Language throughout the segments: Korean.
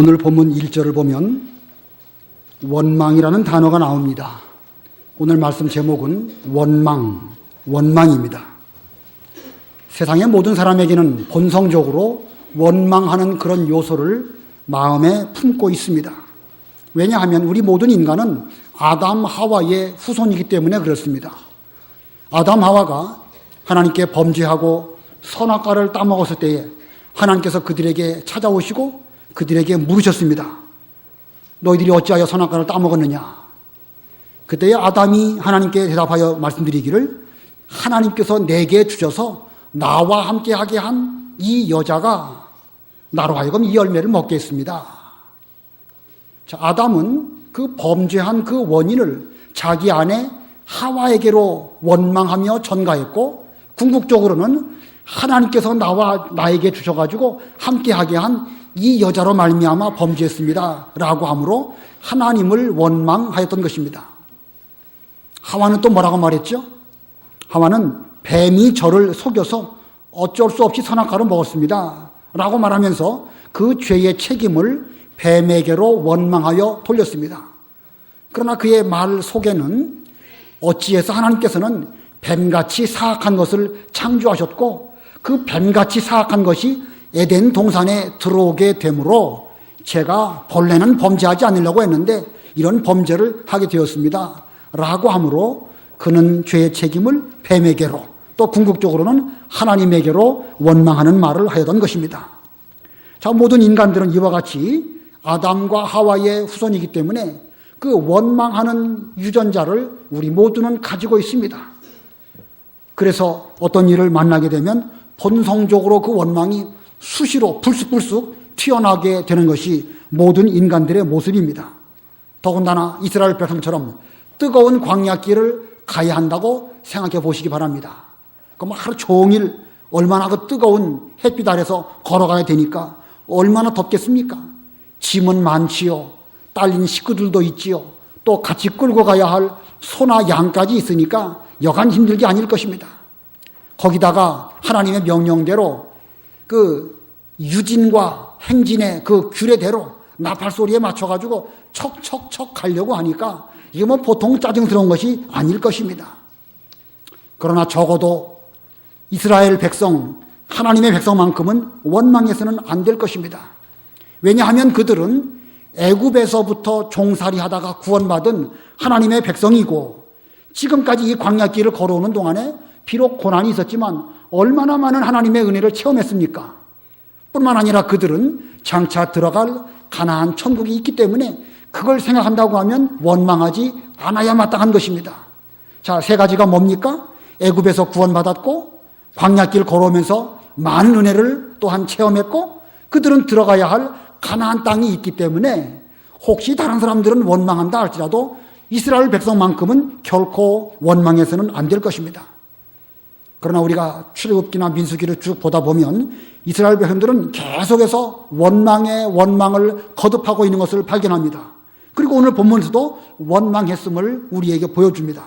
오늘 본문 1절을 보면 원망이라는 단어가 나옵니다. 오늘 말씀 제목은 원망입니다. 세상의 모든 사람에게는 본성적으로 원망하는 그런 요소를 마음에 품고 있습니다. 왜냐하면 우리 모든 인간은 아담 하와의 후손이기 때문에 그렇습니다. 아담 하와가 하나님께 범죄하고 선악과를 따먹었을 때에 하나님께서 그들에게 찾아오시고 그들에게 물으셨습니다. 너희들이 어찌하여 선악과를 따먹었느냐? 그때에 아담이 하나님께 대답하여 말씀드리기를 하나님께서 내게 주셔서 나와 함께하게 한 이 여자가 나로 하여금 이 열매를 먹게 했습니다. 자, 아담은 그 범죄한 그 원인을 자기 아내 하와에게로 원망하며 전가했고 궁극적으로는 하나님께서 나에게 주셔가지고 함께하게 한 이 여자로 말미암아 범죄했습니다 라고 하므로 하나님을 원망하였던 것입니다. 하와는 또 뭐라고 말했죠? 하와는 뱀이 저를 속여서 어쩔 수 없이 선악과를 먹었습니다 라고 말하면서 그 죄의 책임을 뱀에게로 원망하여 돌렸습니다. 그러나 그의 말 속에는 어찌해서 하나님께서는 뱀같이 사악한 것을 창조하셨고 그 뱀같이 사악한 것이 에덴 동산에 들어오게 되므로 제가 본래는 범죄하지 않으려고 했는데 이런 범죄를 하게 되었습니다 라고 하므로 그는 죄의 책임을 뱀에게로 또 궁극적으로는 하나님에게로 원망하는 말을 하였던 것입니다. 자, 모든 인간들은 이와 같이 아담과 하와의 후손이기 때문에 그 원망하는 유전자를 우리 모두는 가지고 있습니다. 그래서 어떤 일을 만나게 되면 본성적으로 그 원망이 수시로 불쑥불쑥 튀어나오게 되는 것이 모든 인간들의 모습입니다. 더군다나 이스라엘 백성처럼 뜨거운 광야길을 가야 한다고 생각해 보시기 바랍니다. 그럼 하루 종일 얼마나 그 뜨거운 햇빛 아래서 걸어가야 되니까 얼마나 덥겠습니까? 짐은 많지요. 딸린 식구들도 있지요. 또 같이 끌고 가야 할 소나 양까지 있으니까 여간 힘들게 아닐 것입니다. 거기다가 하나님의 명령대로 그 유진과 행진의 그 규례대로 나팔 소리에 맞춰가지고 척척척 가려고 하니까 이게 뭐 보통 짜증스러운 것이 아닐 것입니다. 그러나 적어도 이스라엘 백성, 하나님의 백성만큼은 원망해서는 안 될 것입니다. 왜냐하면 그들은 애굽에서부터 종살이 하다가 구원받은 하나님의 백성이고 지금까지 이 광야길을 걸어오는 동안에 비록 고난이 있었지만 얼마나 많은 하나님의 은혜를 체험했습니까? 뿐만 아니라 그들은 장차 들어갈 가나안 천국이 있기 때문에 그걸 생각한다고 하면 원망하지 않아야 마땅한 것입니다. 자, 세 가지가 뭡니까? 애굽에서 구원받았고 광야길 걸어오면서 많은 은혜를 또한 체험했고 그들은 들어가야 할 가나안 땅이 있기 때문에 혹시 다른 사람들은 원망한다 할지라도 이스라엘 백성만큼은 결코 원망해서는 안 될 것입니다. 그러나 우리가 출애굽기나 민수기를 쭉 보다 보면 이스라엘 백성들은 계속해서 원망을 거듭하고 있는 것을 발견합니다. 그리고 오늘 본문에서도 원망했음을 우리에게 보여줍니다.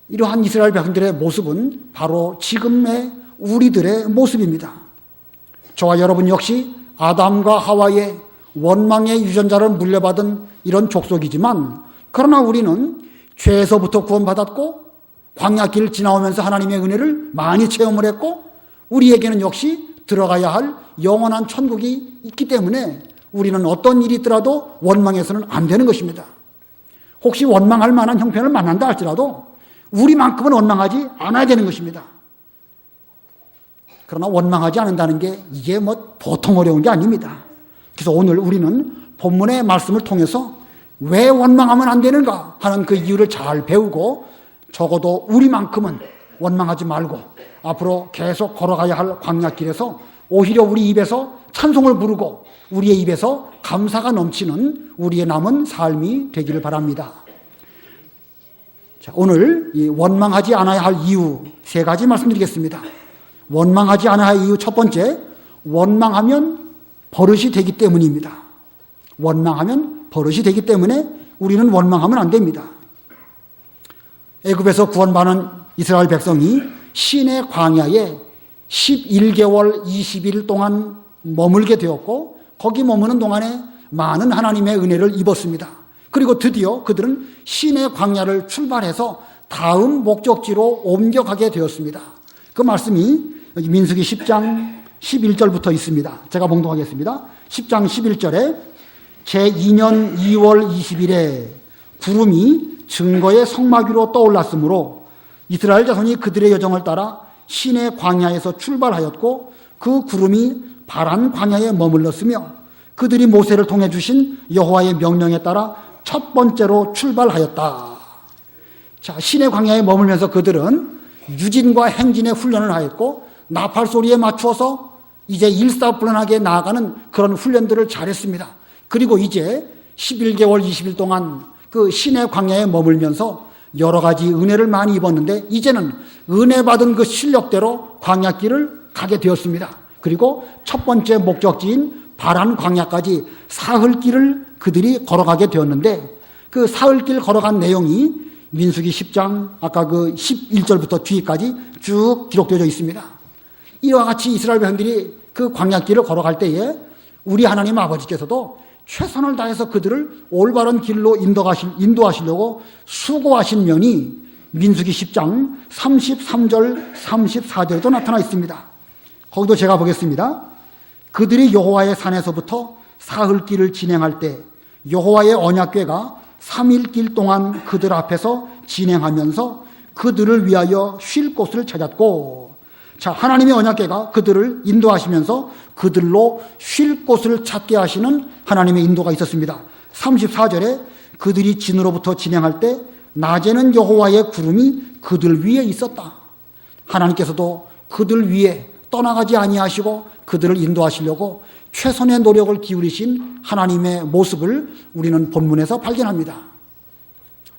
이러한 이스라엘 백성들의 모습은 바로 지금의 우리들의 모습입니다. 저와 여러분 역시 아담과 하와의 원망의 유전자를 물려받은 이런 족속이지만 그러나 우리는 죄에서부터 구원받았고 광야길 지나오면서 하나님의 은혜를 많이 체험을 했고 우리에게는 역시 들어가야 할 영원한 천국이 있기 때문에 우리는 어떤 일이 있더라도 원망해서는 안 되는 것입니다. 혹시 원망할 만한 형편을 만난다 할지라도 우리만큼은 원망하지 않아야 되는 것입니다. 그러나 원망하지 않는다는 게 이게 뭐 보통 어려운 게 아닙니다. 그래서 오늘 우리는 본문의 말씀을 통해서 왜 원망하면 안 되는가 하는 그 이유를 잘 배우고 적어도 우리만큼은 원망하지 말고 앞으로 계속 걸어가야 할 광야길에서 오히려 우리 입에서 찬송을 부르고 우리의 입에서 감사가 넘치는 우리의 남은 삶이 되기를 바랍니다. 자, 오늘 이 원망하지 않아야 할 이유 세 가지 말씀드리겠습니다. 원망하지 않아야 할 이유 첫 번째, 원망하면 버릇이 되기 때문입니다. 원망하면 버릇이 되기 때문에 우리는 원망하면 안 됩니다. 애굽에서 구원받은 이스라엘 백성이 시내 광야에 11개월 20일 동안 머물게 되었고 거기 머무는 동안에 많은 하나님의 은혜를 입었습니다. 그리고 드디어 그들은 시내 광야를 출발해서 다음 목적지로 옮겨가게 되었습니다. 그 말씀이 여기 민수기 10장 11절부터 있습니다. 제가 봉독하겠습니다. 10장 11절에 제2년 2월 20일에 구름이 증거의 성막 위로 떠올랐으므로 이스라엘 자손이 그들의 여정을 따라 시내 광야에서 출발하였고 그 구름이 바란 광야에 머물렀으며 그들이 모세를 통해 주신 여호와의 명령에 따라 첫 번째로 출발하였다. 자, 시내 광야에 머물면서 그들은 유진과 행진의 훈련을 하였고 나팔 소리에 맞추어서 이제 일사불란하게 나아가는 그런 훈련들을 잘했습니다. 그리고 이제 11개월 20일 동안 그 시내 광야에 머물면서 여러 가지 은혜를 많이 입었는데 이제는 은혜 받은 그 실력대로 광야길을 가게 되었습니다. 그리고 첫 번째 목적지인 바란 광야까지 사흘길을 그들이 걸어가게 되었는데 그 사흘길 걸어간 내용이 민수기 10장 아까 그 11절부터 뒤까지 쭉 기록되어 있습니다. 이와 같이 이스라엘 백성들이 그 광야길을 걸어갈 때에 우리 하나님 아버지께서도 최선을 다해서 그들을 올바른 길로 인도하시려고 수고하신 면이 민수기 10장 33절 34절에도 나타나 있습니다. 거기도 제가 보겠습니다. 그들이 여호와의 산에서부터 사흘길을 진행할 때 여호와의 언약궤가 3일길 동안 그들 앞에서 진행하면서 그들을 위하여 쉴 곳을 찾았고, 자, 하나님의 언약궤가 그들을 인도하시면서 그들로 쉴 곳을 찾게 하시는 하나님의 인도가 있었습니다. 34절에 그들이 진으로부터 진행할 때 낮에는 여호와의 구름이 그들 위에 있었다. 하나님께서도 그들 위에 떠나가지 아니하시고 그들을 인도하시려고 최선의 노력을 기울이신 하나님의 모습을 우리는 본문에서 발견합니다.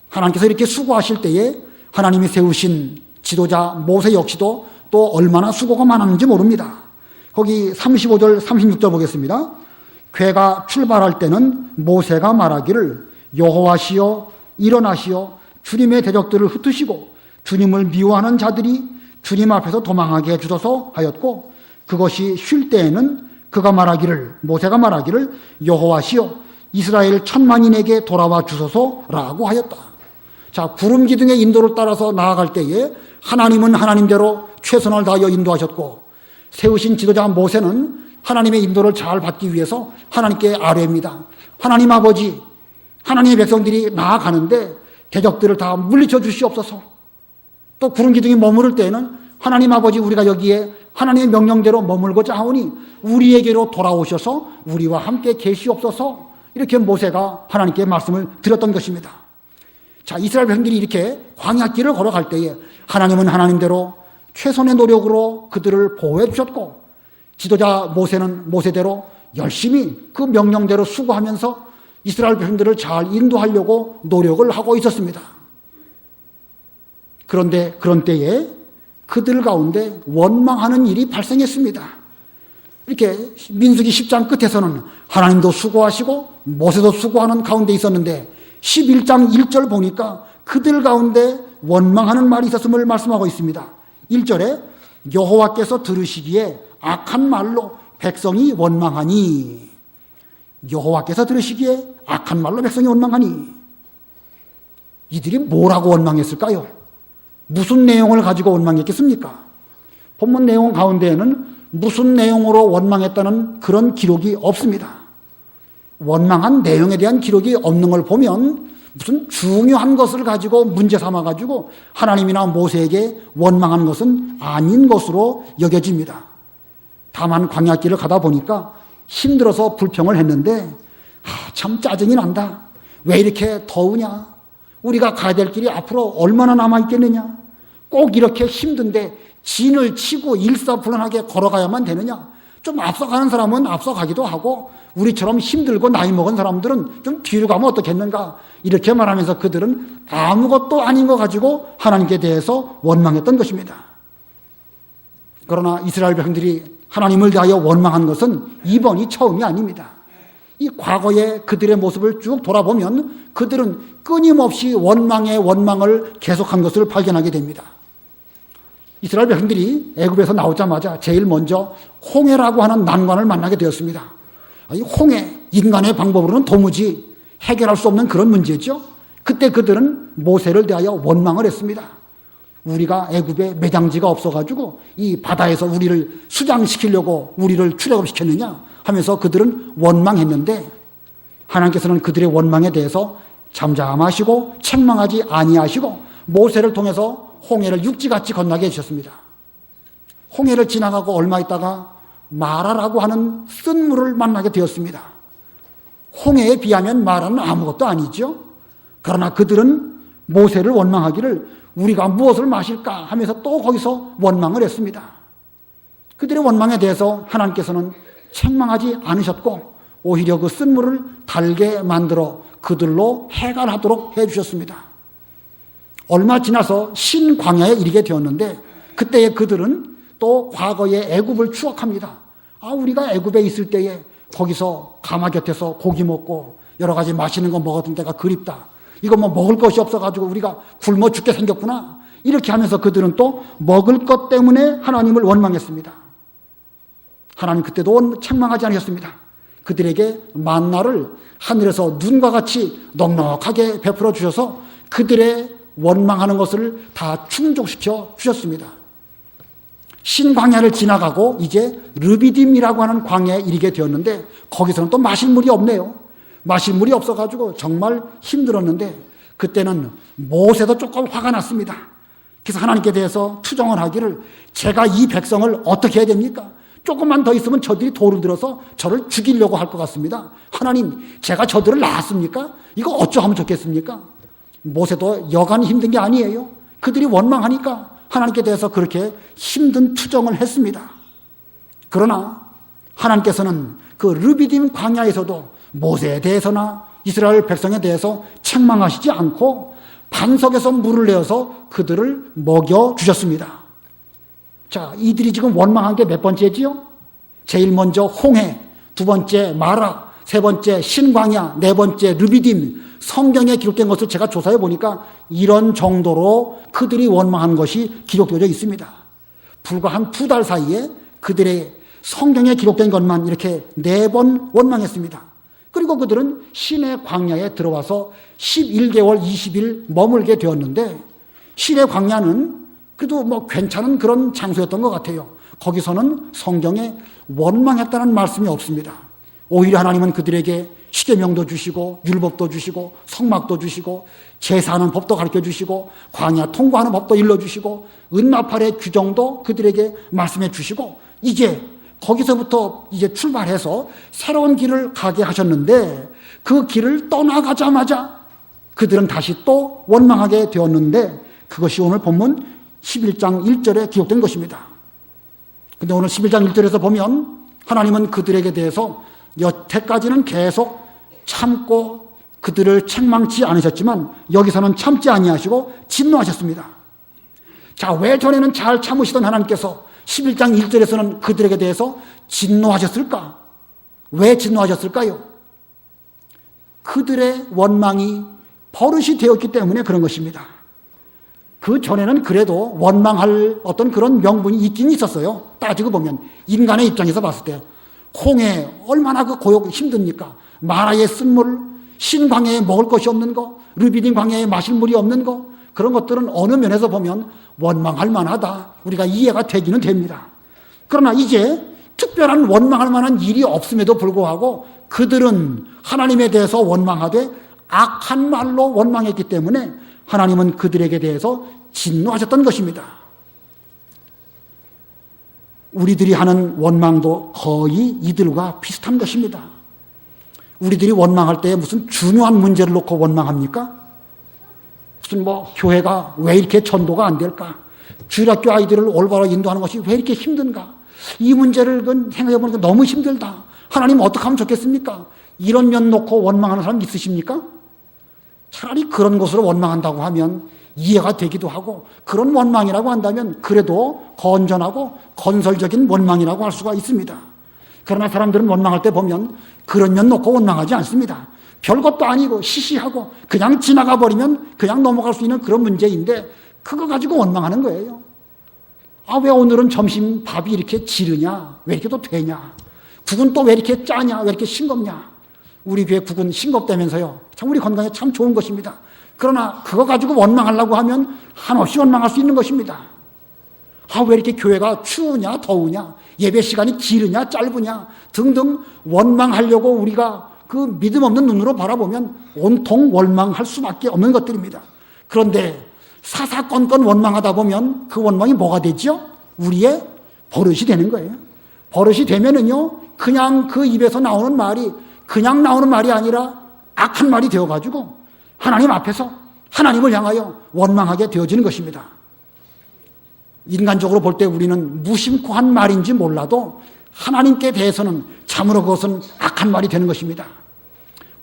하나님께서 이렇게 수고하실 때에 하나님이 세우신 지도자 모세 역시도 또 얼마나 수고가 많았는지 모릅니다. 거기 35절 36절 보겠습니다. 궤가 출발할 때는 모세가 말하기를 여호와시여 일어나시어 주님의 대적들을 흩으시고 주님을 미워하는 자들이 주님 앞에서 도망하게 해주소서 하였고, 그것이 쉴 때에는 그가 말하기를, 모세가 말하기를 여호와시여 이스라엘 천만인에게 돌아와 주소서라고 하였다. 자, 구름 기둥의 인도를 따라서 나아갈 때에 하나님은 하나님대로 최선을 다하여 인도하셨고, 세우신 지도자 모세는 하나님의 인도를 잘 받기 위해서 하나님께 아뢰입니다. 하나님 아버지, 하나님의 백성들이 나아가는데 대적들을 다 물리쳐 주시옵소서. 또 구름 기둥이 머무를 때에는 하나님 아버지, 우리가 여기에 하나님의 명령대로 머물고자 하오니 우리에게로 돌아오셔서 우리와 함께 계시옵소서. 이렇게 모세가 하나님께 말씀을 드렸던 것입니다. 자, 이스라엘 백성들이 이렇게 광야길을 걸어갈 때에 하나님은 하나님대로 최선의 노력으로 그들을 보호해 주셨고, 지도자 모세는 모세대로 열심히 그 명령대로 수고하면서 이스라엘 백성들을 잘 인도하려고 노력을 하고 있었습니다. 그런데 그런 때에 그들 가운데 원망하는 일이 발생했습니다. 이렇게 민수기 10장 끝에서는 하나님도 수고하시고 모세도 수고하는 가운데 있었는데 11장 1절 보니까 그들 가운데 원망하는 말이 있었음을 말씀하고 있습니다. 1절에 여호와께서 들으시기에 악한 말로 백성이 원망하니, 여호와께서 들으시기에 악한 말로 백성이 원망하니, 이들이 뭐라고 원망했을까요? 무슨 내용을 가지고 원망했겠습니까? 본문 내용 가운데에는 무슨 내용으로 원망했다는 그런 기록이 없습니다. 원망한 내용에 대한 기록이 없는 걸 보면 무슨 중요한 것을 가지고 문제 삼아가지고 하나님이나 모세에게 원망한 것은 아닌 것으로 여겨집니다. 다만 광야길을 가다 보니까 힘들어서 불평을 했는데 참 짜증이 난다. 왜 이렇게 더우냐? 우리가 가야 될 길이 앞으로 얼마나 남아있겠느냐? 꼭 이렇게 힘든데 진을 치고 일사불란하게 걸어가야만 되느냐? 좀 앞서가는 사람은 앞서가기도 하고 우리처럼 힘들고 나이 먹은 사람들은 좀 뒤로 가면 어떻겠는가? 이렇게 말하면서 그들은 아무것도 아닌 거 가지고 하나님께 대해서 원망했던 것입니다. 그러나 이스라엘 백성들이 하나님을 대하여 원망한 것은 이번이 처음이 아닙니다. 이 과거의 그들의 모습을 쭉 돌아보면 그들은 끊임없이 원망의 원망을 계속한 것을 발견하게 됩니다. 이스라엘 백성들이 애굽에서 나오자마자 제일 먼저 홍해라고 하는 난관을 만나게 되었습니다. 이 홍해, 인간의 방법으로는 도무지 해결할 수 없는 그런 문제죠. 그때 그들은 모세를 대하여 원망을 했습니다. 우리가 애굽에 매장지가 없어가지고 이 바다에서 우리를 수장시키려고 우리를 출애굽시켰느냐 하면서 그들은 원망했는데, 하나님께서는 그들의 원망에 대해서 잠잠하시고 책망하지 아니하시고 모세를 통해서 홍해를 육지같이 건너게 해주셨습니다. 홍해를 지나가고 얼마 있다가 마라라고 하는 쓴 물을 만나게 되었습니다. 홍해에 비하면 마라는 아무것도 아니죠. 그러나 그들은 모세를 원망하기를 우리가 무엇을 마실까 하면서 또 거기서 원망을 했습니다. 그들의 원망에 대해서 하나님께서는 책망하지 않으셨고 오히려 그 쓴 물을 달게 만들어 그들로 해갈하도록 해주셨습니다. 얼마 지나서 신광야에 이르게 되었는데 그때에 그들은 또 과거의 애굽을 추억합니다. 우리가 애굽에 있을 때에 거기서 가마 곁에서 고기 먹고 여러 가지 맛있는 거 먹었던 때가 그립다. 이거 뭐 먹을 것이 없어가지고 우리가 굶어 죽게 생겼구나. 이렇게 하면서 그들은 또 먹을 것 때문에 하나님을 원망했습니다. 하나님 그때도 책망하지 않으셨습니다. 그들에게 만나를 하늘에서 눈과 같이 넉넉하게 베풀어 주셔서 그들의 원망하는 것을 다 충족시켜 주셨습니다. 신광야를 지나가고 이제 르비딤이라고 하는 광야에 이르게 되었는데 거기서는 또 마실 물이 없네요. 마실 물이 없어가지고 정말 힘들었는데 그때는 모세도 조금 화가 났습니다. 그래서 하나님께 대해서 투정을 하기를 제가 이 백성을 어떻게 해야 됩니까? 조금만 더 있으면 저들이 돌을 들어서 저를 죽이려고 할 것 같습니다. 하나님, 제가 저들을 낳았습니까? 이거 어쩌하면 좋겠습니까? 모세도 여간 힘든 게 아니에요. 그들이 원망하니까 하나님께 대해서 그렇게 힘든 투정을 했습니다. 그러나 하나님께서는 그 르비딤 광야에서도 모세에 대해서나 이스라엘 백성에 대해서 책망하시지 않고 반석에서 물을 내어서 그들을 먹여주셨습니다. 자, 이들이 지금 원망한 게 몇 번째지요? 제일 먼저 홍해, 두 번째 마라, 세 번째 신광야, 네 번째 르비딤. 성경에 기록된 것을 제가 조사해 보니까 이런 정도로 그들이 원망한 것이 기록되어 있습니다. 불과 한 2달 사이에 그들의 성경에 기록된 것만 이렇게 4번 원망했습니다. 그리고 그들은 신의 광야에 들어와서 11개월 20일 머물게 되었는데 신의 광야는 그래도 뭐 괜찮은 그런 장소였던 것 같아요. 거기서는 성경에 원망했다는 말씀이 없습니다. 오히려 하나님은 그들에게 십계명도 주시고 율법도 주시고 성막도 주시고 제사하는 법도 가르쳐 주시고 광야 통과하는 법도 일러주시고 은나팔의 규정도 그들에게 말씀해 주시고 이제 거기서부터 이제 출발해서 새로운 길을 가게 하셨는데 그 길을 떠나가자마자 그들은 다시 또 원망하게 되었는데 그것이 오늘 본문 11장 1절에 기록된 것입니다. 근데 오늘 11장 1절에서 보면 하나님은 그들에게 대해서 여태까지는 계속 참고 그들을 책망치 않으셨지만 여기서는 참지 아니하시고 진노하셨습니다. 자, 왜 전에는 잘 참으시던 하나님께서 11장 1절에서는 그들에게 대해서 진노하셨을까? 왜 진노하셨을까요? 그들의 원망이 버릇이 되었기 때문에 그런 것입니다. 그 전에는 그래도 원망할 어떤 그런 명분이 있긴 있었어요. 따지고 보면 인간의 입장에서 봤을 때 홍해 얼마나 그 고역 힘듭니까? 마라의 쓴물, 신광야에 먹을 것이 없는 거, 르비딤 광야에 마실 물이 없는 거, 그런 것들은 어느 면에서 보면 원망할 만하다. 우리가 이해가 되기는 됩니다. 그러나 이제 특별한 원망할 만한 일이 없음에도 불구하고 그들은 하나님에 대해서 원망하되 악한 말로 원망했기 때문에 하나님은 그들에게 대해서 진노하셨던 것입니다. 우리들이 하는 원망도 거의 이들과 비슷한 것입니다. 우리들이 원망할 때 무슨 중요한 문제를 놓고 원망합니까? 무슨 교회가 왜 이렇게 전도가 안 될까? 주일학교 아이들을 올바로 인도하는 것이 왜 이렇게 힘든가? 이 문제를 생각해 보니까 너무 힘들다. 하나님 어떻게 하면 좋겠습니까? 이런 면 놓고 원망하는 사람 있으십니까? 차라리 그런 것으로 원망한다고 하면 이해가 되기도 하고 그런 원망이라고 한다면 그래도 건전하고 건설적인 원망이라고 할 수가 있습니다. 그러나 사람들은 원망할 때 보면 그런 면 놓고 원망하지 않습니다. 별것도 아니고 시시하고 그냥 지나가 버리면 그냥 넘어갈 수 있는 그런 문제인데 그거 가지고 원망하는 거예요. 왜 오늘은 점심 밥이 이렇게 지르냐? 왜 이렇게 또 되냐? 국은 또 왜 이렇게 짜냐? 왜 이렇게 싱겁냐? 우리 교회 국은 싱겁다면서요. 참 우리 건강에 참 좋은 것입니다. 그러나 그거 가지고 원망하려고 하면 한없이 원망할 수 있는 것입니다. 왜 이렇게 교회가 추우냐, 더우냐, 예배 시간이 길으냐, 짧으냐 등등 원망하려고 우리가 그 믿음 없는 눈으로 바라보면 온통 원망할 수밖에 없는 것들입니다. 그런데 사사건건 원망하다 보면 그 원망이 뭐가 되죠? 우리의 버릇이 되는 거예요. 버릇이 되면은요, 그냥 그 입에서 나오는 말이 그냥 나오는 말이 아니라 악한 말이 되어가지고 하나님 앞에서 하나님을 향하여 원망하게 되어지는 것입니다. 인간적으로 볼 때 우리는 무심코 한 말인지 몰라도 하나님께 대해서는 참으로 그것은 악한 말이 되는 것입니다.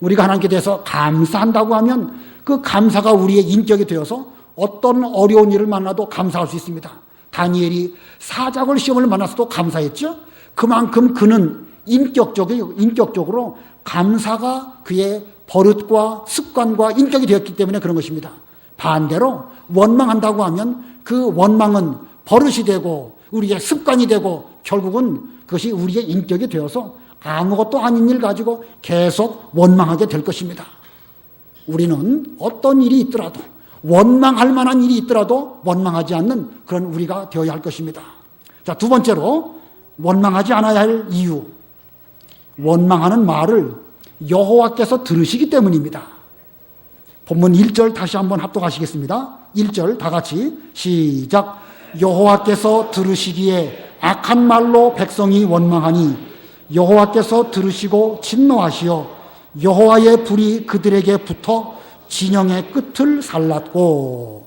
우리가 하나님께 대해서 감사한다고 하면 그 감사가 우리의 인격이 되어서 어떤 어려운 일을 만나도 감사할 수 있습니다. 다니엘이 사자굴 시험을 만났어도 감사했죠. 그만큼 그는 인격적으로 감사가 그의 버릇과 습관과 인격이 되었기 때문에 그런 것입니다. 반대로 원망한다고 하면 그 원망은 버릇이 되고 우리의 습관이 되고 결국은 그것이 우리의 인격이 되어서 아무것도 아닌 일 가지고 계속 원망하게 될 것입니다. 우리는 어떤 일이 있더라도 원망할 만한 일이 있더라도 원망하지 않는 그런 우리가 되어야 할 것입니다. 자, 두 번째로 원망하지 않아야 할 이유. 원망하는 말을 여호와께서 들으시기 때문입니다. 본문 1절 다시 한번 합독하시겠습니다. 1절 다 같이 시작. 여호와께서 들으시기에 악한 말로 백성이 원망하니 여호와께서 들으시고 진노하시어 여호와의 불이 그들에게 붙어 진영의 끝을 살랐고.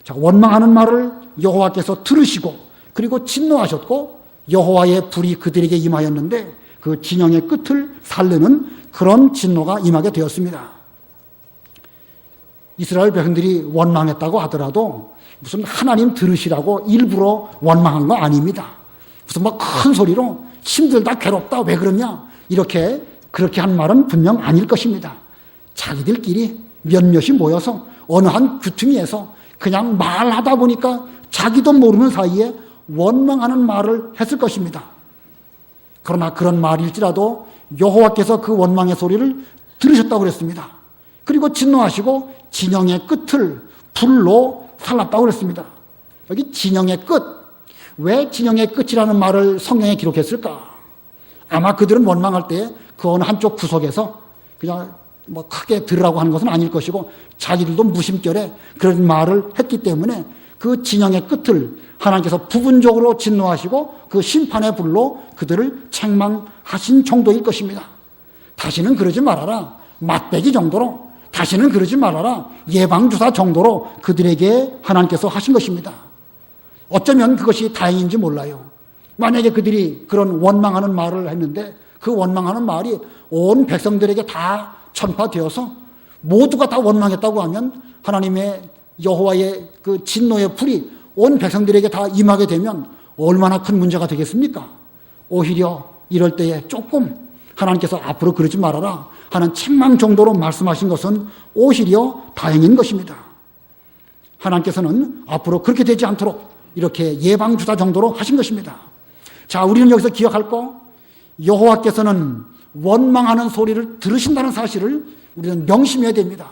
자, 원망하는 말을 여호와께서 들으시고 그리고 진노하셨고 여호와의 불이 그들에게 임하였는데 그 진영의 끝을 살르는 그런 진노가 임하게 되었습니다. 이스라엘 백성들이 원망했다고 하더라도 무슨 하나님 들으시라고 일부러 원망한 거 아닙니다. 무슨 큰 소리로 힘들다, 괴롭다, 왜 그러냐 그렇게 한 말은 분명 아닐 것입니다. 자기들끼리 몇몇이 모여서 어느 한 귀퉁이에서 그냥 말하다 보니까 자기도 모르는 사이에 원망하는 말을 했을 것입니다. 그러나 그런 말일지라도 여호와께서 그 원망의 소리를 들으셨다고 그랬습니다. 그리고 진노하시고 진영의 끝을 불로 살랐다고 그랬습니다. 여기 진영의 끝. 왜 진영의 끝이라는 말을 성경에 기록했을까? 아마 그들은 원망할 때 그 어느 한쪽 구석에서 그냥 크게 들으라고 하는 것은 아닐 것이고 자기들도 무심결에 그런 말을 했기 때문에 그 진영의 끝을 하나님께서 부분적으로 진노하시고 그 심판의 불로 그들을 책망하신 정도일 것입니다. 다시는 그러지 말아라. 맞배기 정도로, 다시는 그러지 말아라. 예방주사 정도로 그들에게 하나님께서 하신 것입니다. 어쩌면 그것이 다행인지 몰라요. 만약에 그들이 그런 원망하는 말을 했는데 그 원망하는 말이 온 백성들에게 다 전파되어서 모두가 다 원망했다고 하면 하나님의 여호와의 그 진노의 불이 온 백성들에게 다 임하게 되면 얼마나 큰 문제가 되겠습니까? 오히려 이럴 때에 조금 하나님께서 앞으로 그러지 말아라 하는 책망 정도로 말씀하신 것은 오히려 다행인 것입니다. 하나님께서는 앞으로 그렇게 되지 않도록 이렇게 예방주사 정도로 하신 것입니다. 자, 우리는 여기서 기억할 거, 여호와께서는 원망하는 소리를 들으신다는 사실을 우리는 명심해야 됩니다.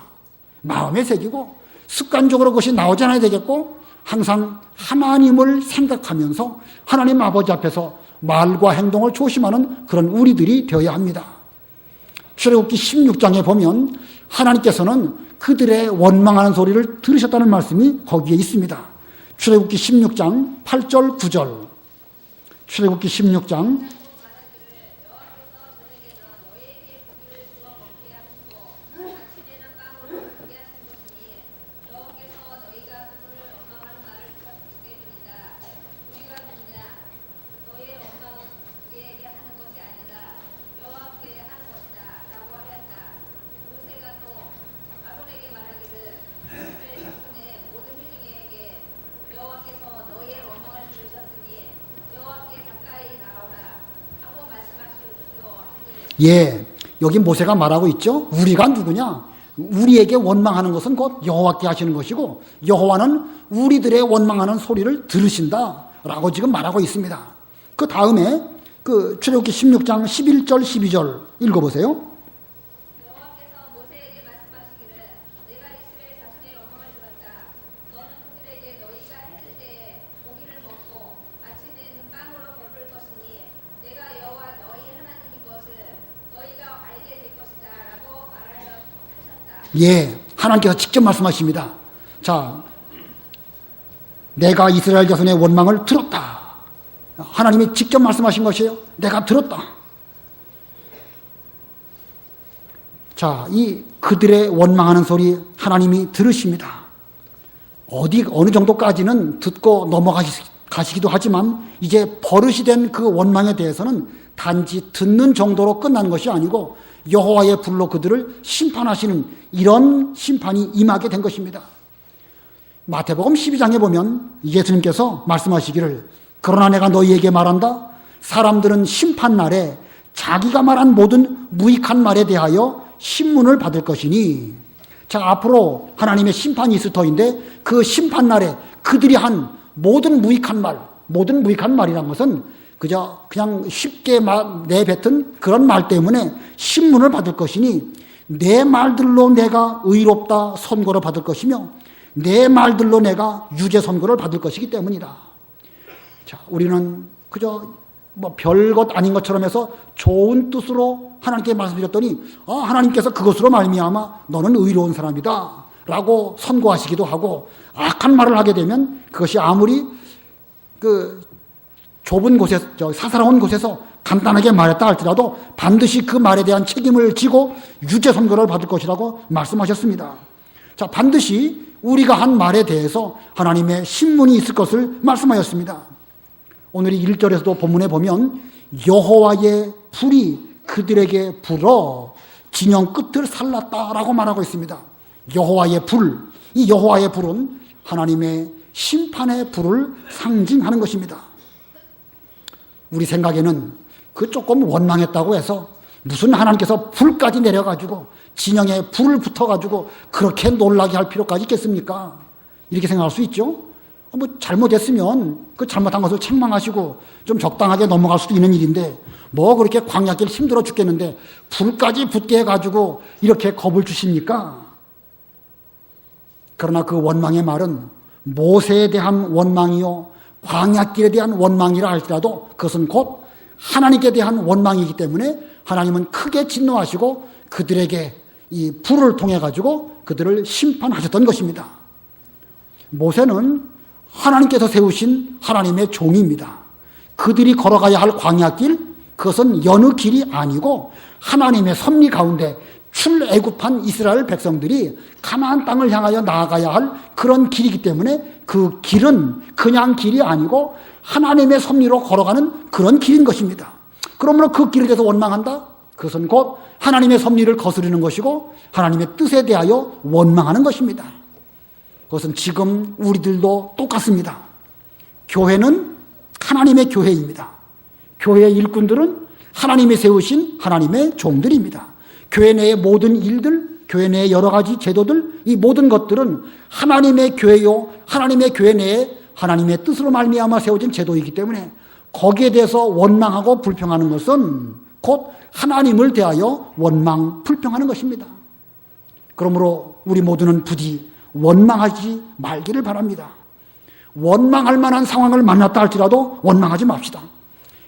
마음에 새기고 습관적으로 그것이 나오지 않아야 되겠고 항상 하나님을 생각하면서 하나님 아버지 앞에서 말과 행동을 조심하는 그런 우리들이 되어야 합니다. 출애굽기 16장에 보면 하나님께서는 그들의 원망하는 소리를 들으셨다는 말씀이 거기에 있습니다. 출애굽기 16장 8절 9절. 출애굽기 16장 여기 모세가 말하고 있죠. 우리가 누구냐? 우리에게 원망하는 것은 곧 여호와께 하시는 것이고 여호와는 우리들의 원망하는 소리를 들으신다라고 지금 말하고 있습니다. 그 다음에 그 출애굽기 16장 11절 12절 읽어보세요. 여호와께서 모세에게 말씀하시기를 내가 이스라엘 자손의 영광을 들었다. 너는 그들에게 너희가 해질 때에 고기를 먹고 아침에는 빵으로 배부를 것이니 내가 여호와 너희 하나님인 것을 너희가 알게 될 것이다 라고 말하셨다. 예, 하나님께서 직접 말씀하십니다. 자, 내가 이스라엘 자손의 원망을 들었다. 하나님이 직접 말씀하신 것이에요. 내가 들었다. 자, 이 그들의 원망하는 소리 하나님이 들으십니다. 어느 정도까지는 듣고 넘어가시기도 하지만 이제 버릇이 된 그 원망에 대해서는 단지 듣는 정도로 끝나는 것이 아니고 여호와의 불로 그들을 심판하시는 이런 심판이 임하게 된 것입니다. 마태복음 12장에 보면 예수님께서 말씀하시기를 그러나 내가 너희에게 말한다. 사람들은 심판날에 자기가 말한 모든 무익한 말에 대하여 신문을 받을 것이니. 자, 앞으로 하나님의 심판이 있을 터인데 그 심판날에 그들이 한 모든 무익한 말이란 것은 그냥 쉽게 내뱉은 그런 말 때문에 신문을 받을 것이니 내 말들로 내가 의롭다 선고를 받을 것이며 내 말들로 내가 유죄 선고를 받을 것이기 때문이다. 자, 우리는 그저 별것 아닌 것처럼 해서 좋은 뜻으로 하나님께 말씀드렸더니 하나님께서 그것으로 말미암아 너는 의로운 사람이다 라고 선고하시기도 하고, 악한 말을 하게 되면 그것이 아무리 그 좁은 곳에 사사로운 곳에서 간단하게 말했다 할지라도 반드시 그 말에 대한 책임을 지고 유죄 선고를 받을 것이라고 말씀하셨습니다. 자, 반드시 우리가 한 말에 대해서 하나님의 신문이 있을 것을 말씀하셨습니다. 오늘 이 1절에서도 본문에 보면 여호와의 불이 그들에게 불어 진영 끝을 살랐다라고 말하고 있습니다. 여호와의 불, 이 여호와의 불은 하나님의 심판의 불을 상징하는 것입니다. 우리 생각에는 그 조금 원망했다고 해서 무슨 하나님께서 불까지 내려가지고 진영에 불을 붙어가지고 그렇게 놀라게 할 필요까지 있겠습니까? 이렇게 생각할 수 있죠. 잘못했으면 그 잘못한 것을 책망하시고 좀 적당하게 넘어갈 수도 있는 일인데 그렇게 광야길 힘들어 죽겠는데 불까지 붙게 해가지고 이렇게 겁을 주십니까? 그러나 그 원망의 말은 모세에 대한 원망이요 광야길에 대한 원망이라 할지라도 그것은 곧 하나님께 대한 원망이기 때문에 하나님은 크게 진노하시고 그들에게 이 불을 통해 가지고 그들을 심판하셨던 것입니다. 모세는 하나님께서 세우신 하나님의 종입니다. 그들이 걸어가야 할 광야길, 그것은 여느 길이 아니고 하나님의 섭리 가운데 출애굽한 이스라엘 백성들이 가나안 땅을 향하여 나아가야 할 그런 길이기 때문에 그 길은 그냥 길이 아니고 하나님의 섭리로 걸어가는 그런 길인 것입니다. 그러므로 그 길에 대해서 원망한다? 그것은 곧 하나님의 섭리를 거스르는 것이고 하나님의 뜻에 대하여 원망하는 것입니다. 그것은 지금 우리들도 똑같습니다. 교회는 하나님의 교회입니다. 교회의 일꾼들은 하나님이 세우신 하나님의 종들입니다. 교회 내의 모든 일들, 교회 내의 여러 가지 제도들, 이 모든 것들은 하나님의 교회요, 하나님의 교회 내에 하나님의 뜻으로 말미암아 세워진 제도이기 때문에 거기에 대해서 원망하고 불평하는 것은 곧 하나님을 대하여 원망, 불평하는 것입니다. 그러므로 우리 모두는 부디 원망하지 말기를 바랍니다. 원망할 만한 상황을 만났다 할지라도 원망하지 맙시다.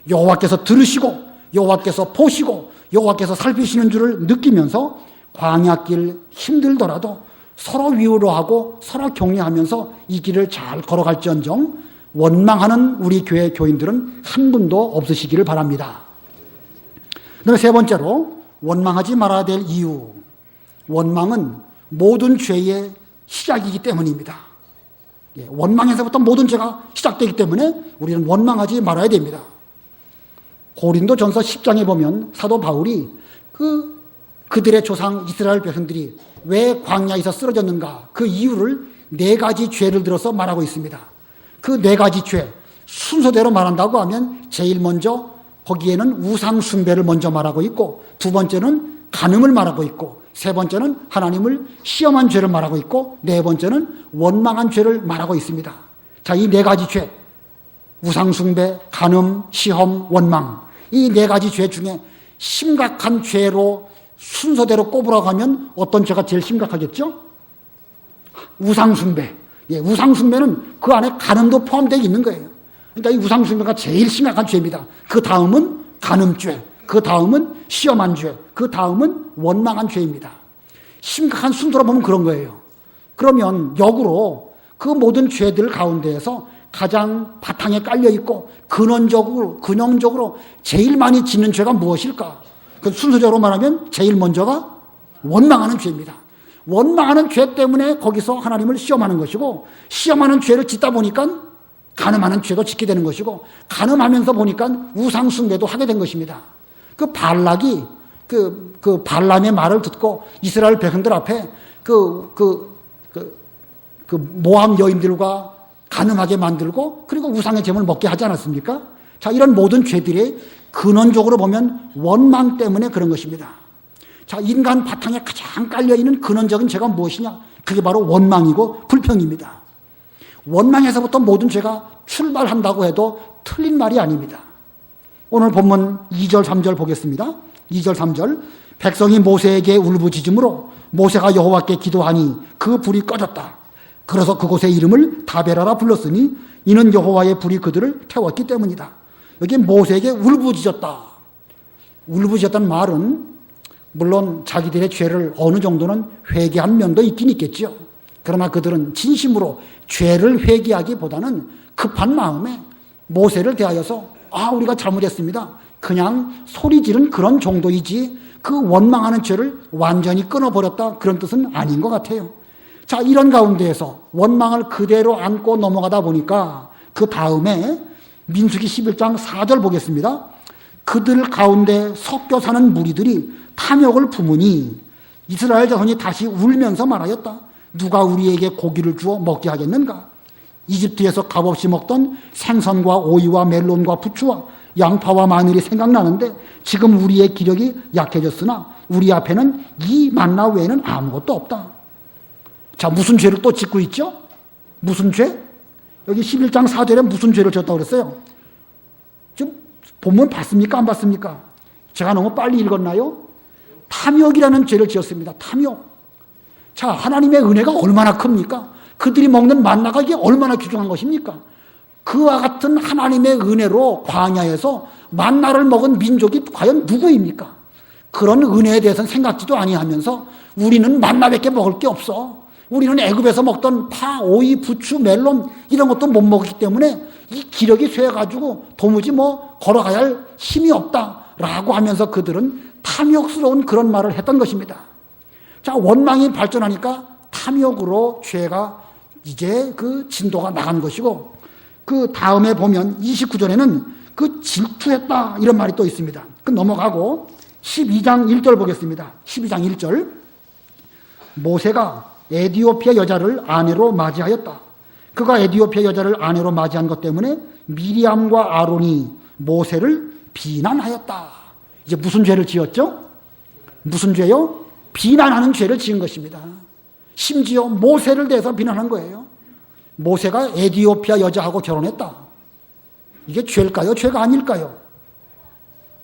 여호와께서 들으시고 여호와께서 보시고 여호와께서 살피시는 줄을 느끼면서 광야길 힘들더라도 서로 위로하고 서로 격려하면서 이 길을 잘 걸어갈지언정 원망하는 우리 교회 교인들은 한 분도 없으시기를 바랍니다. 그다음에 세 번째로 원망하지 말아야 될 이유. 원망은 모든 죄의 시작이기 때문입니다. 원망에서부터 모든 죄가 시작되기 때문에 우리는 원망하지 말아야 됩니다. 고린도전서 10장에 보면 사도 바울이 그들의 조상 이스라엘 백성들이 왜 광야에서 쓰러졌는가 그 이유를 네 가지 죄를 들어서 말하고 있습니다. 그 네 가지 죄 순서대로 말한다고 하면 제일 먼저 거기에는 우상 숭배를 먼저 말하고 있고 두 번째는 간음을 말하고 있고 세 번째는 하나님을 시험한 죄를 말하고 있고 네 번째는 원망한 죄를 말하고 있습니다. 자, 이 네 가지 죄 우상 숭배, 간음, 시험, 원망 이 네 가지 죄 중에 심각한 죄로 순서대로 꼽으라고 하면 어떤 죄가 제일 심각하겠죠? 우상숭배. 예, 우상숭배는 그 안에 간음도 포함되어 있는 거예요. 그러니까 이 우상숭배가 제일 심각한 죄입니다. 그 다음은 간음죄, 그 다음은 시험한 죄, 그 다음은 원망한 죄입니다. 심각한 순서로 보면 그런 거예요. 그러면 역으로 그 모든 죄들 가운데에서 가장 바탕에 깔려 있고 근원적으로 제일 많이 짓는 죄가 무엇일까? 그 순서적으로 말하면 제일 먼저가 원망하는 죄입니다. 원망하는 죄 때문에 거기서 하나님을 시험하는 것이고, 시험하는 죄를 짓다 보니까 간음하는 죄도 짓게 되는 것이고, 간음하면서 보니까 우상숭배도 하게 된 것입니다. 그 발락이 그 발람의 말을 듣고 이스라엘 백성들 앞에 모함 여인들과 간음하게 만들고, 그리고 우상의 제물을 먹게 하지 않았습니까? 자, 이런 모든 죄들이 근원적으로 보면 원망 때문에 그런 것입니다. 자, 인간 바탕에 가장 깔려있는 근원적인 죄가 무엇이냐? 그게 바로 원망이고 불평입니다. 원망에서부터 모든 죄가 출발한다고 해도 틀린 말이 아닙니다. 오늘 본문 2절 3절 보겠습니다. 2절 3절. 백성이 모세에게 울부짖음으로 모세가 여호와께 기도하니 그 불이 꺼졌다. 그래서 그곳의 이름을 다베라라 불렀으니 이는 여호와의 불이 그들을 태웠기 때문이다. 여기 모세에게 울부짖었다. 울부짖었다는 말은 물론 자기들의 죄를 어느 정도는 회개한 면도 있긴 있겠죠. 그러나 그들은 진심으로 죄를 회개하기보다는 급한 마음에 모세를 대하여서 우리가 잘못했습니다. 그냥 소리 지른 그런 정도이지 그 원망하는 죄를 완전히 끊어버렸다, 그런 뜻은 아닌 것 같아요. 자, 이런 가운데에서 원망을 그대로 안고 넘어가다 보니까 그 다음에 민수기 11장 4절 보겠습니다. 그들 가운데 섞여 사는 무리들이 탐욕을 품으니 이스라엘 자손이 다시 울면서 말하였다. 누가 우리에게 고기를 주어 먹게 하겠는가? 이집트에서 값없이 먹던 생선과 오이와 멜론과 부추와 양파와 마늘이 생각나는데 지금 우리의 기력이 약해졌으나 우리 앞에는 이 만나 외에는 아무것도 없다. 자, 무슨 죄를 또 짓고 있죠? 무슨 죄? 여기 11장 4절에 무슨 죄를 졌다고 그랬어요? 지금 본문 봤습니까? 안 봤습니까? 제가 너무 빨리 읽었나요? 탐욕이라는 죄를 지었습니다. 탐욕. 자, 하나님의 은혜가 얼마나 큽니까? 그들이 먹는 만나가 이게 얼마나 귀중한 것입니까? 그와 같은 하나님의 은혜로 광야에서 만나를 먹은 민족이 과연 누구입니까? 그런 은혜에 대해서는 생각지도 아니하면서 우리는 만나밖에 먹을 게 없어. 우리는 애굽에서 먹던 파, 오이, 부추, 멜론 이런 것도 못 먹기 때문에 이 기력이 쇠해가지고 도무지 걸어가야 할 힘이 없다라고 하면서 그들은 탐욕스러운 그런 말을 했던 것입니다. 자, 원망이 발전하니까 탐욕으로 죄가 이제 그 진도가 나간 것이고, 그 다음에 보면 29절에는 그 질투했다 이런 말이 또 있습니다. 그 넘어가고 12장 1절 보겠습니다. 12장 1절. 모세가 에디오피아 여자를 아내로 맞이하였다. 그가 에디오피아 여자를 아내로 맞이한 것 때문에 미리암과 아론이 모세를 비난하였다. 이제 무슨 죄를 지었죠? 무슨 죄요? 비난하는 죄를 지은 것입니다. 심지어 모세를 대해서 비난한 거예요. 모세가 에디오피아 여자하고 결혼했다. 이게 죄일까요? 죄가 아닐까요?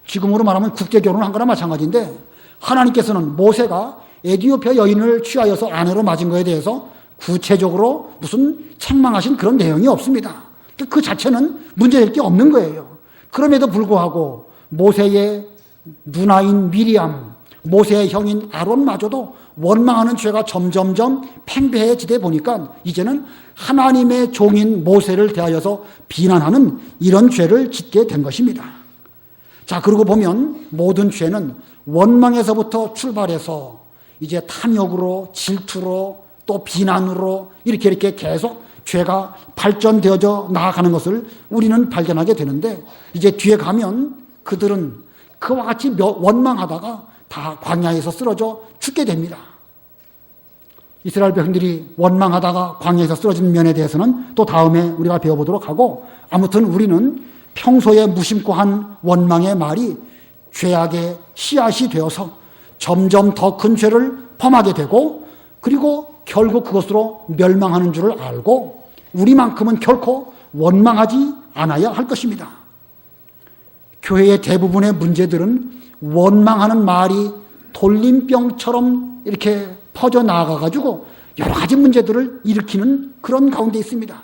지금으로 말하면 국제 결혼을 한 거나 마찬가지인데, 하나님께서는 모세가 에디오피아 여인을 취하여서 아내로 맞은 거에 대해서 구체적으로 무슨 책망하신 그런 내용이 없습니다. 그 자체는 문제될 게 없는 거예요. 그럼에도 불구하고 모세의 누나인 미리암, 모세의 형인 아론마저도 원망하는 죄가 점점점 팽배해지다 보니까 이제는 하나님의 종인 모세를 대하여서 비난하는 이런 죄를 짓게 된 것입니다. 자, 그러고 보면 모든 죄는 원망에서부터 출발해서 이제 탐욕으로, 질투로, 또 비난으로 이렇게 계속 죄가 발전되어져 나아가는 것을 우리는 발견하게 되는데, 이제 뒤에 가면 그들은 그와 같이 원망하다가 다 광야에서 쓰러져 죽게 됩니다. 이스라엘 백성들이 원망하다가 광야에서 쓰러진 면에 대해서는 또 다음에 우리가 배워보도록 하고, 아무튼 우리는 평소에 무심코 한 원망의 말이 죄악의 씨앗이 되어서 점점 더 큰 죄를 범하게 되고, 그리고 결국 그것으로 멸망하는 줄을 알고 우리만큼은 결코 원망하지 않아야 할 것입니다. 교회의 대부분의 문제들은 원망하는 말이 돌림병처럼 이렇게 퍼져 나가가지고 여러 가지 문제들을 일으키는 그런 가운데 있습니다.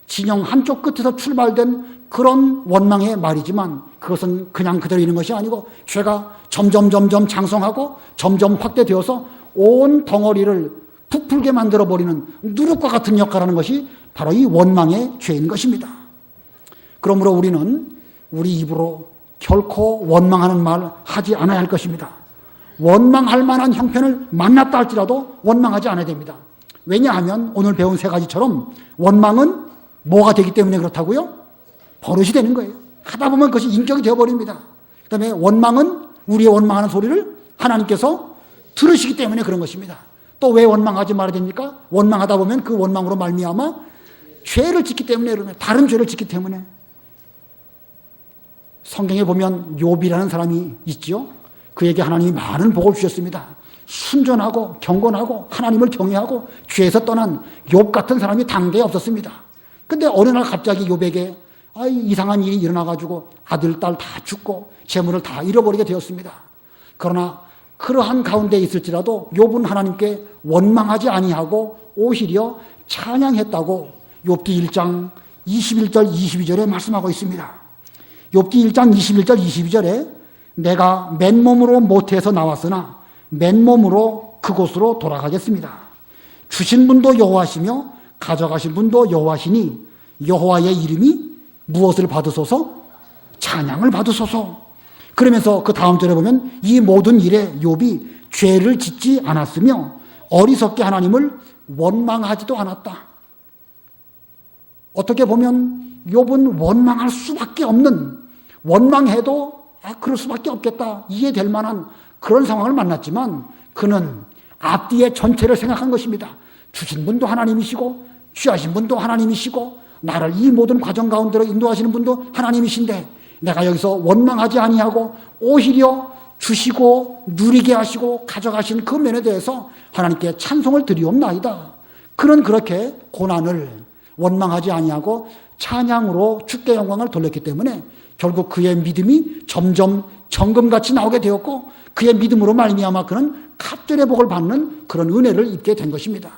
진영 한쪽 끝에서 출발된 그런 원망의 말이지만 그것은 그냥 그대로 있는 것이 아니고 죄가 점점 장성하고 점점 확대되어서 온 덩어리를 부풀게 만들어버리는 누룩과 같은 역할을 하는 것이 바로 이 원망의 죄인 것입니다. 그러므로 우리는 우리 입으로 결코 원망하는 말 하지 않아야 할 것입니다. 원망할 만한 형편을 만났다 할지라도 원망하지 않아야 됩니다. 왜냐하면 오늘 배운 세 가지처럼 원망은 뭐가 되기 때문에 그렇다고요? 버릇이 되는 거예요. 하다 보면 그것이 인격이 되어버립니다. 그 다음에 원망은 우리의 원망하는 소리를 하나님께서 들으시기 때문에 그런 것입니다. 또 왜 원망하지 말아야 됩니까? 원망하다 보면 그 원망으로 말미암아 죄를 짓기 때문에 그러면 다른 죄를 짓기 때문에. 성경에 보면 욥이라는 사람이 있지요. 그에게 하나님이 많은 복을 주셨습니다. 순전하고 경건하고 하나님을 경외하고 죄에서 떠난 욥 같은 사람이 당대에 없었습니다. 근데 어느 날 갑자기 욥에게 이상한 일이 일어나가지고 아들, 딸 다 죽고 재물을 다 잃어버리게 되었습니다. 그러나 그러한 가운데 있을지라도 욥은 하나님께 원망하지 아니하고 오히려 찬양했다고 욥기 1장 21절 22절에 말씀하고 있습니다. 욥기 1장 21절 22절에 내가 맨몸으로 모태에서 나왔으나 맨몸으로 그곳으로 돌아가겠습니다. 주신 분도 여호와시며 가져가신 분도 여호와시니 여호와의 이름이 무엇을 받으소서? 찬양을 받으소서. 그러면서 그 다음 절에 보면 이 모든 일에 욥이 죄를 짓지 않았으며 어리석게 하나님을 원망하지도 않았다. 어떻게 보면 욥은 원망할 수밖에 없는, 원망해도 그럴 수밖에 없겠다 이해될 만한 그런 상황을 만났지만 그는 앞뒤의 전체를 생각한 것입니다. 주신 분도 하나님이시고 취하신 분도 하나님이시고 나를 이 모든 과정 가운데로 인도하시는 분도 하나님이신데 내가 여기서 원망하지 아니하고 오히려 주시고 누리게 하시고 가져가신 그 면에 대해서 하나님께 찬송을 드리옵나이다. 그는 그렇게 고난을 원망하지 아니하고 찬양으로 주께 영광을 돌렸기 때문에 결국 그의 믿음이 점점 정금같이 나오게 되었고 그의 믿음으로 말미암아 그는 갑절의 복을 받는 그런 은혜를 입게 된 것입니다.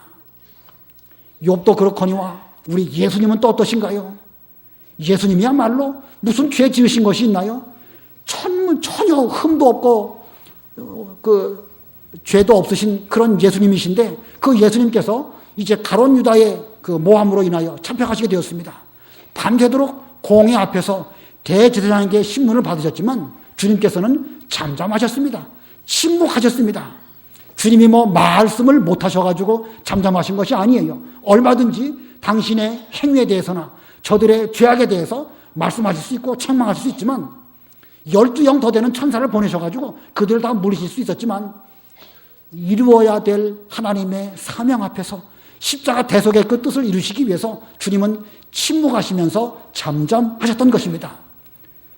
욥도 그렇거니와 우리 예수님은 또 어떠신가요? 예수님이야말로 무슨 죄 지으신 것이 있나요? 전혀 흠도 없고 그 죄도 없으신 그런 예수님이신데 그 예수님께서 이제 가룟 유다의 그 모함으로 인하여 잡혀가시게 되었습니다. 밤새도록 공회 앞에서 대제사장에게 신문을 받으셨지만 주님께서는 잠잠하셨습니다. 침묵하셨습니다. 주님이 말씀을 못하셔가지고 잠잠하신 것이 아니에요. 얼마든지 당신의 행위에 대해서나 저들의 죄악에 대해서 말씀하실 수 있고 책망하실 수 있지만 12영 더 되는 천사를 보내셔가지고 그들을 다 물리실 수 있었지만 이루어야 될 하나님의 사명 앞에서 십자가 대속의 그 뜻을 이루시기 위해서 주님은 침묵하시면서 잠잠하셨던 것입니다.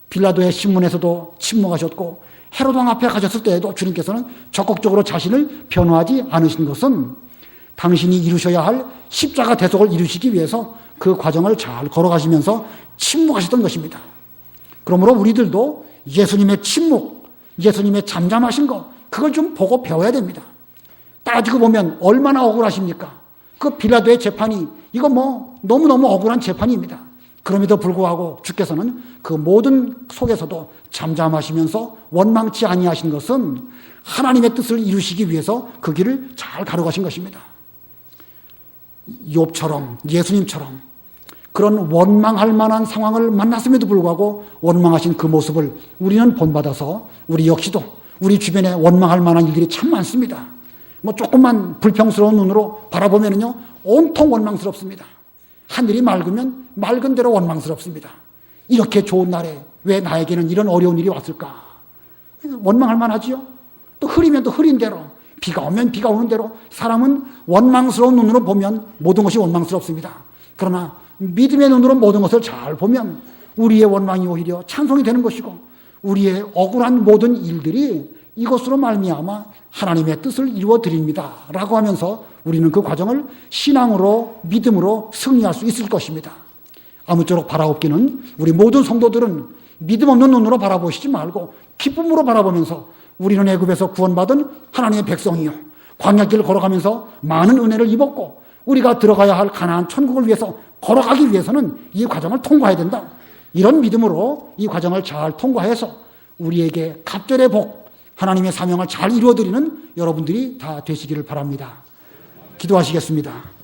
빌라도의 신문에서도 침묵하셨고 헤롯 왕 앞에 가셨을 때에도 주님께서는 적극적으로 자신을 변호하지 않으신 것은 당신이 이루셔야 할 십자가 대속을 이루시기 위해서 그 과정을 잘 걸어가시면서 침묵하셨던 것입니다. 그러므로 우리들도 예수님의 침묵, 예수님의 잠잠하신 것, 그걸 좀 보고 배워야 됩니다. 따지고 보면 얼마나 억울하십니까? 그 빌라도의 재판이 이거 너무너무 억울한 재판입니다. 그럼에도 불구하고 주께서는 그 모든 속에서도 잠잠하시면서 원망치 아니하신 것은 하나님의 뜻을 이루시기 위해서 그 길을 잘 가져가신 것입니다. 욥처럼 예수님처럼 그런 원망할 만한 상황을 만났음에도 불구하고 원망하신 그 모습을 우리는 본받아서 우리 역시도 우리 주변에 원망할 만한 일들이 참 많습니다. 조금만 불평스러운 눈으로 바라보면요 온통 원망스럽습니다. 하늘이 맑으면 맑은 대로 원망스럽습니다. 이렇게 좋은 날에 왜 나에게는 이런 어려운 일이 왔을까? 원망할 만하지요. 또 흐리면 또 흐린 대로, 비가 오면 비가 오는 대로 사람은 원망스러운 눈으로 보면 모든 것이 원망스럽습니다. 그러나 믿음의 눈으로 모든 것을 잘 보면 우리의 원망이 오히려 찬송이 되는 것이고 우리의 억울한 모든 일들이 이것으로 말미암아 하나님의 뜻을 이루어 드립니다 라고 하면서 우리는 그 과정을 신앙으로 믿음으로 승리할 수 있을 것입니다. 아무쪼록 바라옵기는 우리 모든 성도들은 믿음 없는 눈으로 바라보시지 말고 기쁨으로 바라보면서 우리는 애굽에서 구원받은 하나님의 백성이요, 광야길을 걸어가면서 많은 은혜를 입었고 우리가 들어가야 할 가나안 천국을 위해서 걸어가기 위해서는 이 과정을 통과해야 된다. 이런 믿음으로 이 과정을 잘 통과해서 우리에게 갑절의 복, 하나님의 사명을 잘 이루어드리는 여러분들이 다 되시기를 바랍니다. 기도하시겠습니다.